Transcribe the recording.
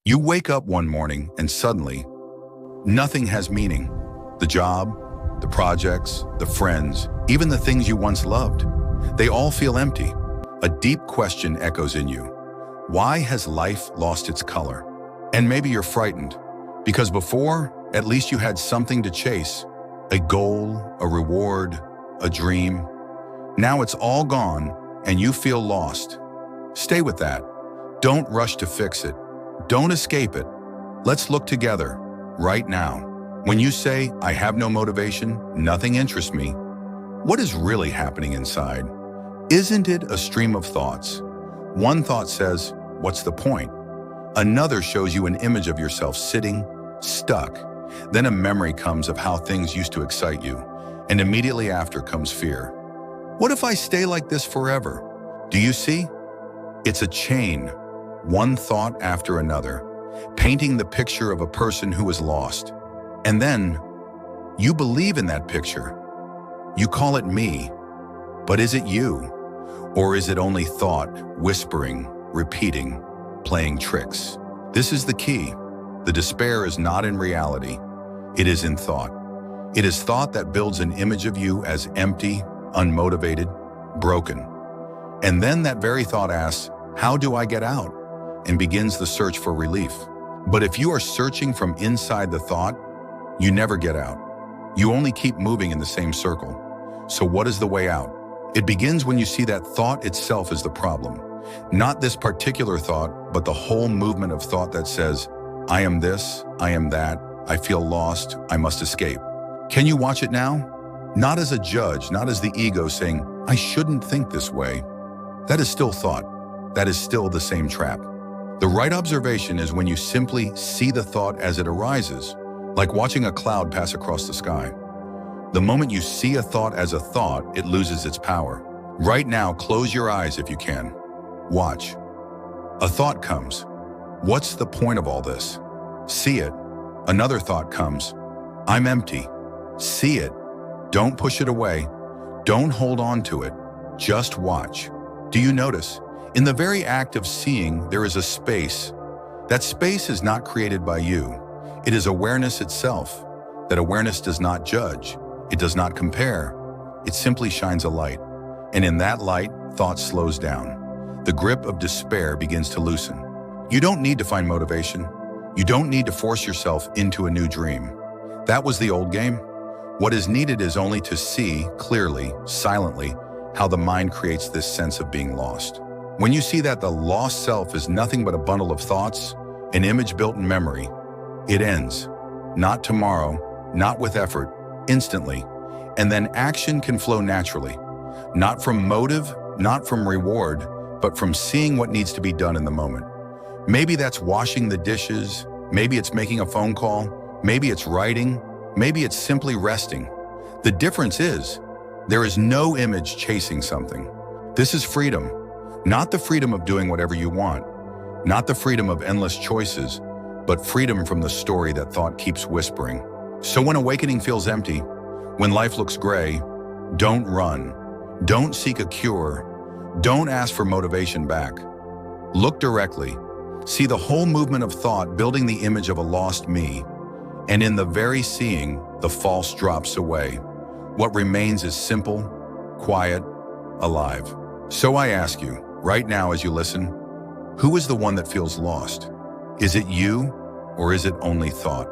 You wake up one morning and suddenly, nothing has meaning. The job, the projects, the friends, even the things you once loved. They all feel empty. A deep question echoes in you. Why has life lost its color? And maybe you're frightened, because before, at least you had something to chase. A goal, a reward, a dream. Now it's all gone and you feel lost. Stay with that. Don't rush to fix it. Don't escape it. Let's look together, right now. When you say, I have no motivation, nothing interests me, what is really happening inside? Isn't it a stream of thoughts? One thought says, what's the point? Another shows you an image of yourself sitting, stuck. Then a memory comes of how things used to excite you, and immediately after comes fear. What if I stay like this forever? Do you see? It's a chain, one thought after another, painting the picture of a person who is lost. And then, you believe in that picture. You call it me, but is it you? Or is it only thought, whispering, repeating, playing tricks? This is the key. The despair is not in reality. It is in thought. It is thought that builds an image of you as empty, unmotivated, broken. And then that very thought asks, how do I get out? And begins the search for relief. But if you are searching from inside the thought, you never get out. You only keep moving in the same circle. So what is the way out? It begins when you see that thought itself is the problem. Not this particular thought, but the whole movement of thought that says, I am this, I am that, I feel lost, I must escape. Can you watch it now? Not as a judge, not as the ego saying, I shouldn't think this way. That is still thought. That is still the same trap. The right observation is when you simply see the thought as it arises, like watching a cloud pass across the sky. The moment you see a thought as a thought, it loses its power. Right now, close your eyes if you can. Watch. A thought comes. What's the point of all this? See it. Another thought comes. I'm empty. See it. Don't push it away. Don't hold on to it. Just watch. Do you notice? In the very act of seeing, there is a space. That space is not created by you. It is awareness itself. That awareness does not judge. It does not compare. It simply shines a light. And in that light, thought slows down. The grip of despair begins to loosen. You don't need to find motivation. You don't need to force yourself into a new dream. That was the old game. What is needed is only to see clearly, silently, how the mind creates this sense of being lost. When you see that the lost self is nothing but a bundle of thoughts, an image built in memory, it ends. Not tomorrow, not with effort, instantly. And then action can flow naturally. Not from motive, not from reward, but from seeing what needs to be done in the moment. Maybe that's washing the dishes, maybe it's making a phone call, maybe it's writing, maybe it's simply resting. The difference is, there is no image chasing something. This is freedom. Not the freedom of doing whatever you want, not the freedom of endless choices, but freedom from the story that thought keeps whispering. So when awakening feels empty, when life looks gray, don't run. Don't seek a cure. Don't ask for motivation back. Look directly. See the whole movement of thought building the image of a lost me. And in the very seeing, the false drops away. What remains is simple, quiet, alive. So I ask you, right now as you listen, who is the one that feels lost? Is it you, or is it only thought?